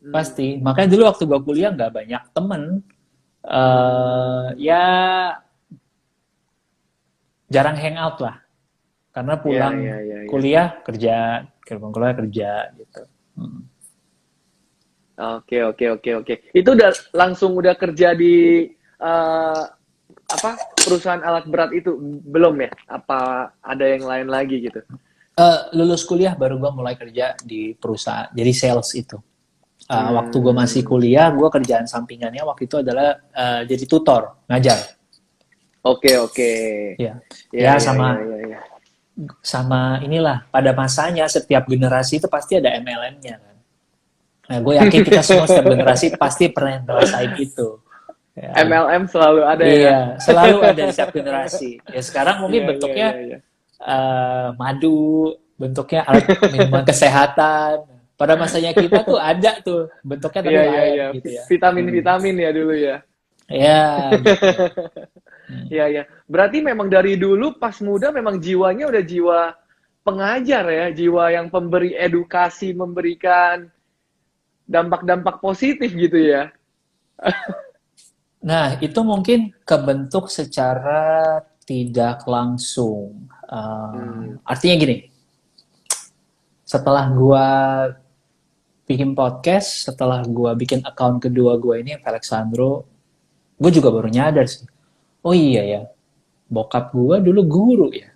Hmm. Pasti. Makanya dulu waktu gue kuliah nggak banyak temen. Ya jarang hangout lah. Karena Ya, pulang ya, ya, ya. kuliah kerja, pulang kuliah kerja gitu. Hmm. Oke, oke, oke, oke. Itu udah langsung udah kerja di eh, apa perusahaan alat berat itu belum ya? Apa ada yang lain lagi gitu? Lulus kuliah baru gue mulai kerja di perusahaan, jadi sales itu. Waktu gue masih Hmm. kuliah, gue kerjaan sampingannya waktu itu adalah jadi tutor, ngajar. Oke, oke. Ya, Ya, ya ya, ya, sama ya, ya. sama inilah pada masanya setiap generasi itu pasti ada MLM-nya kan. Nah, gue yakin kita semua setiap generasi pasti pernah ngerasain itu. Ya. MLM selalu ada ya. Iya, selalu ada di setiap generasi. Ya sekarang mungkin Iya, iya, bentuknya iya, iya. madu, bentuknya alat minuman kesehatan. Pada masanya kita tuh ada tuh bentuknya tapi Iya, iya, lain iya. gitu ya. Vitamin-vitamin ya dulu ya. Ya gitu. Hmm. Iya, iya. Berarti memang dari dulu pas muda memang jiwanya udah jiwa pengajar ya, jiwa yang pemberi edukasi, memberikan dampak-dampak positif gitu ya. Nah, itu mungkin kebentuk secara tidak langsung. Hmm. Artinya gini, setelah gua bikin podcast, setelah gua bikin account kedua gua ini, Alexandro, gue juga baru nyadar sih. Oh iya ya, bokap gua dulu guru ya.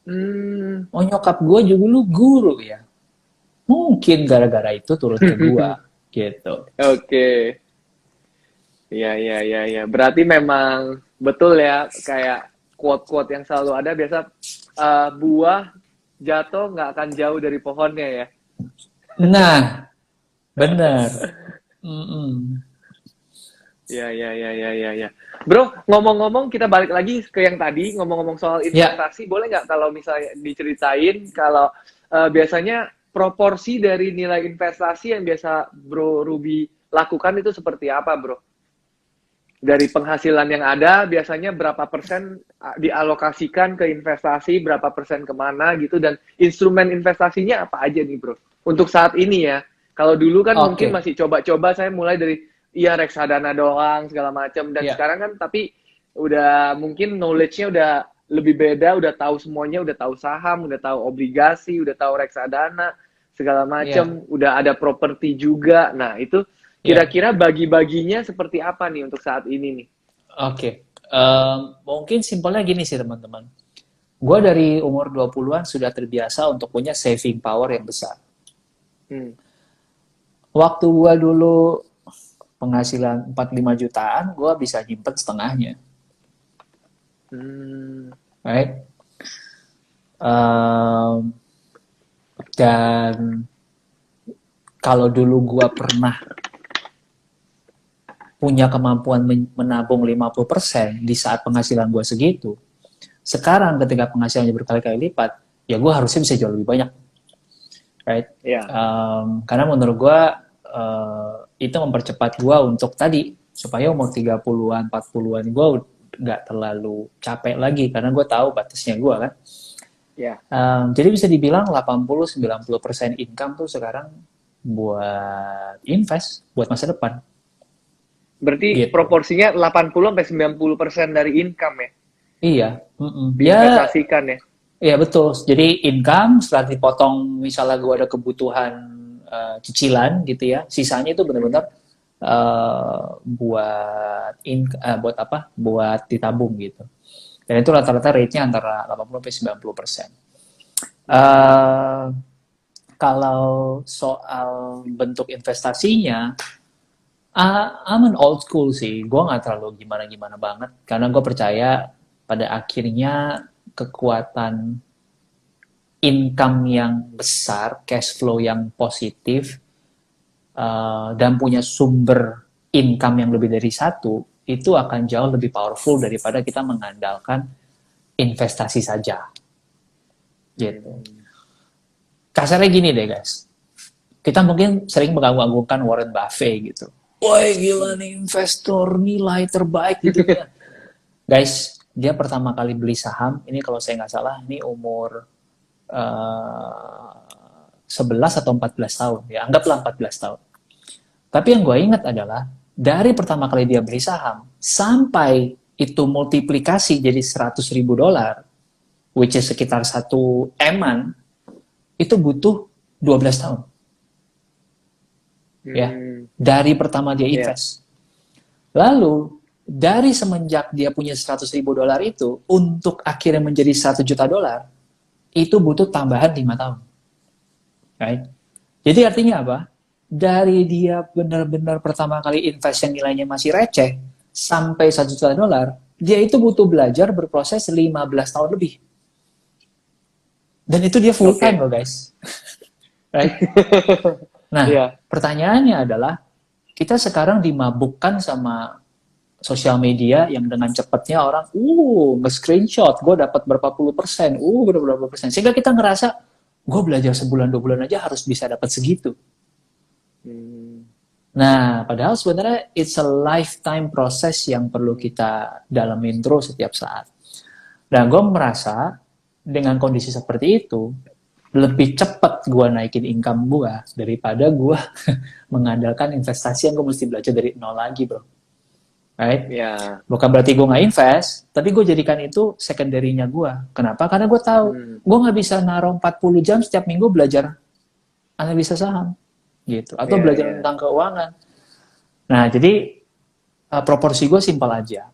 Hmm. Oh nyokap gua juga dulu guru ya. Mungkin gara-gara itu turun ke gua, gitu. Oke. Iya, iya, iya, iya. Berarti memang betul ya, kayak quote-quote yang selalu ada biasa buah jatuh nggak akan jauh dari pohonnya ya. Nah, bener. Mm-mm. Iya, iya, iya, iya, iya, iya. Bro, ngomong-ngomong kita balik lagi ke yang tadi, ngomong-ngomong soal Ya, investasi, boleh nggak kalau misalnya diceritain kalau biasanya proporsi dari nilai investasi yang biasa Bro Ruby lakukan itu seperti apa, Bro? Dari penghasilan yang ada, biasanya berapa persen dialokasikan ke investasi, berapa persen kemana gitu, dan instrumen investasinya apa aja nih, Bro? Untuk saat ini ya. Kalau dulu kan mungkin oke. masih coba-coba, saya mulai dari iya reksadana doang segala macam, dan Ya, sekarang kan tapi udah mungkin knowledge-nya udah lebih beda, udah tahu semuanya, udah tahu saham, udah tahu obligasi, udah tahu reksadana segala ya, macam, udah ada properti juga. Nah, itu ya. kira-kira bagi-baginya seperti apa nih untuk saat ini nih? Oke. Mungkin simpelnya gini sih teman-teman. Gue dari umur 20-an sudah terbiasa untuk punya saving power yang besar. Hmm. Waktu gue dulu penghasilan 45 jutaan, gue bisa nyimpen setengahnya. Hmm. Right? Um, dan kalau dulu gue pernah punya kemampuan menabung 50% di saat penghasilan gue segitu, sekarang ketika penghasilannya berkali-kali lipat, ya gue harusnya bisa jauh lebih banyak. Right? Ya. Karena menurut gue itu mempercepat gue untuk tadi, supaya umur 30-an, 40-an gue nggak terlalu capek lagi, karena gue tahu batasnya gue kan. Ya. Jadi bisa dibilang 80-90% income tuh sekarang buat invest, buat masa depan. Berarti Gitu. proporsinya 80 sampai 90% dari income ya, Iya. Mm-mm. Ya, diinvestasikan ya. iya betul. Jadi income setelah dipotong, misalnya gue ada kebutuhan cicilan gitu ya, sisanya itu Hmm. benar-benar buat apa? Buat ditabung gitu. Dan itu rata-rata rate-nya antara 80 sampai 90%. Hmm. Uh, Kalau soal bentuk investasinya, I'm an old school sih. Gue nggak terlalu gimana-gimana banget. Karena gue percaya pada akhirnya kekuatan income yang besar, cash flow yang positif, dan punya sumber income yang lebih dari satu, itu akan jauh lebih powerful daripada kita mengandalkan investasi saja. Gitu. Kasarnya gini deh guys, kita mungkin sering mengagung-agungkan Warren Buffett gitu. Wah gila nih investor nilai terbaik di dunia. Guys, dia pertama kali beli saham, ini kalau saya nggak salah, ini umur 11 atau 14 tahun. Ya, anggaplah 14 tahun. Tapi yang gue ingat adalah, dari pertama kali dia beli saham, sampai itu multiplikasi jadi $100.000, which is sekitar 1 eman, itu butuh 12 tahun. Ya, dari pertama dia invest. Lalu, dari semenjak dia punya $100.000 itu, untuk akhirnya menjadi $1 juta, itu butuh tambahan 5 tahun. Right? Jadi artinya apa? Dari dia benar-benar pertama kali invest yang nilainya masih receh, sampai $1 juta, dia itu butuh belajar berproses 15 tahun lebih. Dan itu dia full time loh guys. Right? Nah, pertanyaannya adalah, kita sekarang dimabukkan sama sosial media yang dengan cepatnya orang, nge-screenshot, gue dapat berapa puluh persen, berapa persen. Sehingga kita ngerasa, gue belajar sebulan 2 bulan aja harus bisa dapat segitu. Nah, padahal sebenarnya it's a lifetime proses yang perlu kita dalamin terus setiap saat. Dan gue merasa dengan kondisi seperti itu, lebih cepat gue naikin income gue daripada gue mengandalkan investasi yang gue mesti belajar dari nol lagi, bro. Right? Yeah. Bukan berarti gue nggak invest, tapi gue jadikan itu secondary-nya gue. Kenapa? Karena gue tahu gue nggak bisa naruh 40 jam setiap minggu belajar analisa saham, gitu, atau belajar tentang keuangan. Nah, jadi proporsi gue simpel aja.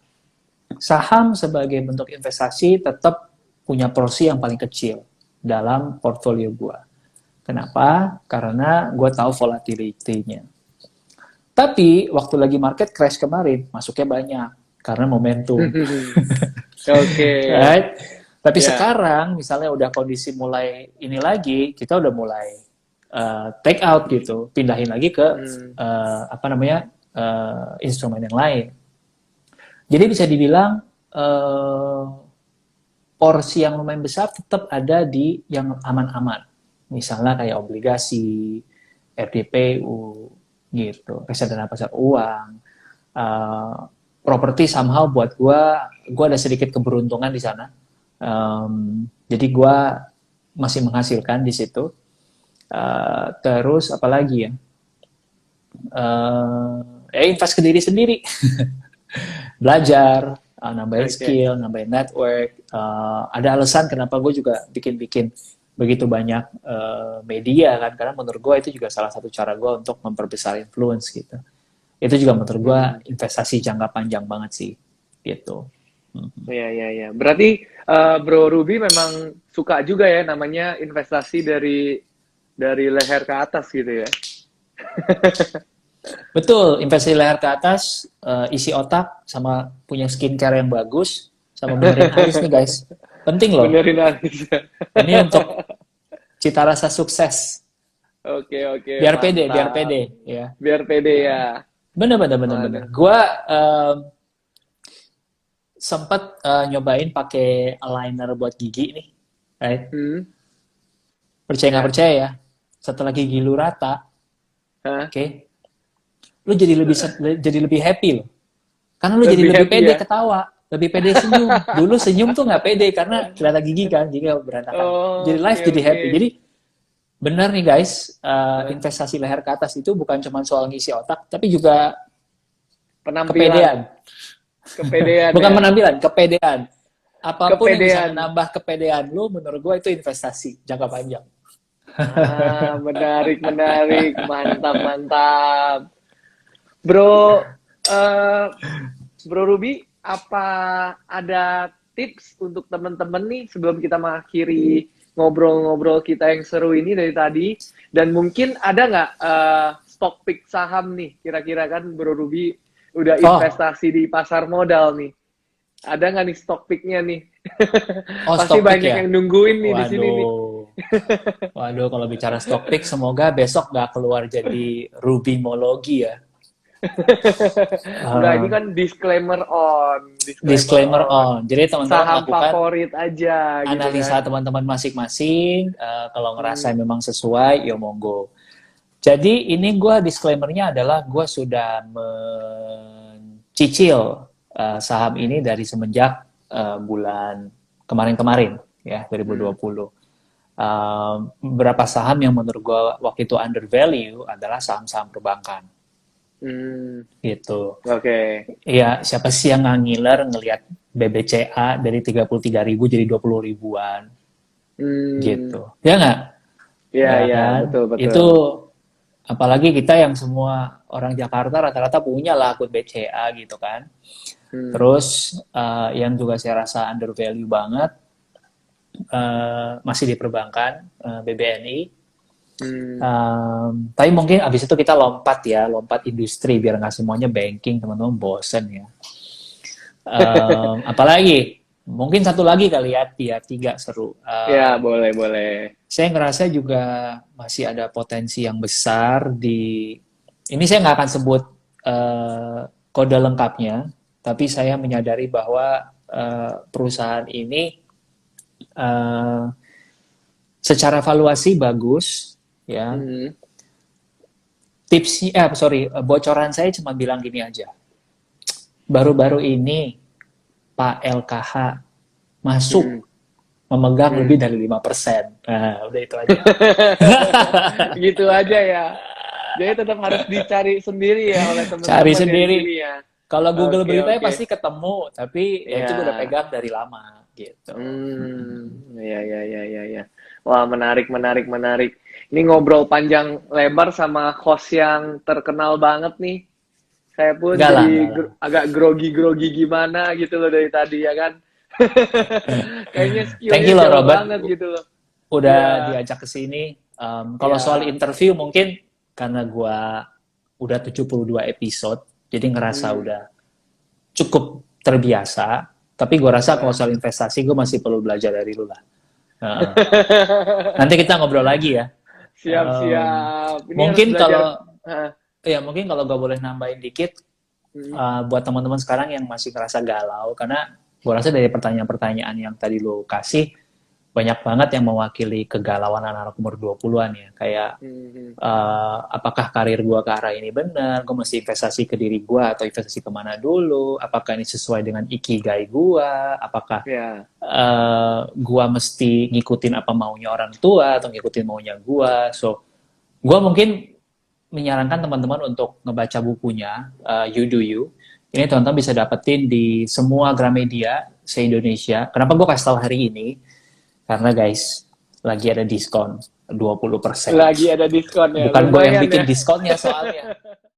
Saham sebagai bentuk investasi tetap punya porsi yang paling kecil dalam portfolio gue. Kenapa? Karena gue tahu volatility-nya. Tapi waktu lagi market crash kemarin, masuknya banyak karena momentum. Right? Tapi sekarang misalnya udah kondisi mulai ini lagi, kita udah mulai take out gitu, pindahin lagi ke instrumen yang lain. Jadi bisa dibilang porsi yang lumayan besar tetap ada di yang aman-aman. Misalnya kayak obligasi, RDPU, gitu, reksadana pasar uang, properti somehow buat gue ada sedikit keberuntungan di sana. Jadi gue masih menghasilkan di situ. Terus apalagi ya? Invest ke diri sendiri, belajar, nambahin skill, nambahin network. Ada alasan kenapa gue juga bikin begitu banyak media kan, karena menurut gue itu juga salah satu cara gue untuk memperbesar influence gitu. Itu juga menurut gue investasi jangka panjang banget sih, gitu. Iya. Berarti Bro Ruby memang suka juga ya namanya investasi dari leher ke atas gitu ya? Betul, investasi leher ke atas, isi otak, sama punya skincare yang bagus, sama benerin alis nih guys. Penting loh. Benerin alis. Ini untuk cita rasa sukses. Oke. Biar pede ya. Biar pede ya. Bener. Gua sempat nyobain pakai eyeliner buat gigi nih, right? Percaya nggak percaya ya? Setelah gigi lu rata, lu jadi lebih happy loh. Karena lu jadi lebih pede ketawa. Lebih pede senyum. Dulu senyum tuh nggak pede karena kelihatan gigi kan, jadi berantakan. Jadi life jadi happy. Jadi benar nih guys, investasi leher ke atas itu bukan cuma soal ngisi otak, tapi juga kepedean. Bukan penampilan, kepedean. Apapun yang bisa menambah kepedean lu, menurut gue itu investasi jangka panjang. Menarik, mantap. Bro Ruby, apa ada tips untuk teman-teman nih sebelum kita mengakhiri ngobrol-ngobrol kita yang seru ini dari tadi? Dan mungkin ada nggak stock pick saham nih, kira-kira kan Bro Ruby udah investasi di pasar modal nih. Ada nggak nih stock pick-nya nih? Pasti banyak yang nungguin nih di sini nih. Waduh, kalau bicara stock pick, semoga besok nggak keluar jadi Rubymologi ya. Enggak, ini Eh, kan disclaimer on, disclaimer on. Jadi teman-teman Saham lakukan favorit aja gitu kan. analisa teman-teman masing-masing. Kalau ngerasa Hmm. memang sesuai, ya monggo. Jadi ini gue disclaimernya adalah gue sudah mencicil saham ini dari semenjak bulan kemarin-kemarin ya Hmm. 2020. Beberapa saham yang menurut gue waktu itu undervalue adalah saham-saham perbankan Hmm. gitu. Oke. Ya siapa sih yang nggak ngiler ngelihat BBCA dari 33.000 jadi 20 ribuan Hmm. gitu. Ya nggak? Iya, Ya iya, kan? betul, betul. Itu apalagi kita yang semua orang Jakarta rata-rata punya lah akun BCA gitu kan. Hmm. Terus yang juga saya rasa undervalue banget masih di perbankan BBNI. Hmm. Tapi mungkin abis itu kita lompat ya, lompat industri biar nggak semuanya banking teman-teman bosen ya. Apalagi mungkin satu lagi kali ya, tiga seru. Ya, boleh, boleh. Saya ngerasa juga masih ada potensi yang besar di ini saya nggak akan sebut kode lengkapnya, tapi saya menyadari bahwa perusahaan ini eh, secara valuasi bagus, ya. Hmm. Tipsnya, bocoran saya cuma bilang gini aja. Baru-baru ini Pak LKH Hmm. masuk memegang Hmm. lebih dari 5%. Nah, udah itu aja. Gitu aja ya. Jadi tetap harus dicari sendiri ya oleh Cari teman-teman ya di sendiri. sini ya. Kalau Google Oke, beritanya oke. pasti ketemu, tapi ya itu gue udah Ya. pegang dari lama gitu. Ya, ya, ya, ya, ya. Wah, menarik, menarik, menarik. Ini ngobrol panjang lebar sama host yang terkenal banget nih. Saya pun jadi Enggak lah. agak grogi-grogi gimana gitu loh dari tadi ya kan. Kayaknya Thank skillnya you loh jauh Robert, banget gitu loh. udah Iya, diajak ke sini. Kalau soal iya. interview mungkin karena gue udah 72 episode, jadi ngerasa Hmm, udah cukup terbiasa. Tapi gue rasa kalau eh. soal investasi gue masih perlu belajar dari lu lah. Uh, Nanti kita ngobrol lagi ya. Siap, Um, siap. Ini harus mungkin belajar. kalau eh, mungkin kalau gue boleh nambahin dikit hmm, buat teman-teman sekarang yang masih ngerasa galau, karena gue rasa dari pertanyaan-pertanyaan yang tadi lo kasih banyak banget yang mewakili kegalauan anak-anak umur 20-an ya. Kayak hmm, apakah karir gue ke arah ini benar, gue mesti investasi ke diri gue atau investasi kemana dulu, apakah ini sesuai dengan ikigai gue, apakah ya. gue mesti ngikutin apa maunya orang tua atau ngikutin maunya gue. So, gue mungkin menyarankan teman-teman untuk ngebaca bukunya You Do You. Ini teman-teman bisa dapetin di semua Gramedia se-Indonesia. Kenapa gue kasih tahu hari ini? Karena guys, lagi ada diskon 20%. Lagi ada diskon ya. Bukan gue yang Lumayan bikin ya. diskonnya soalnya.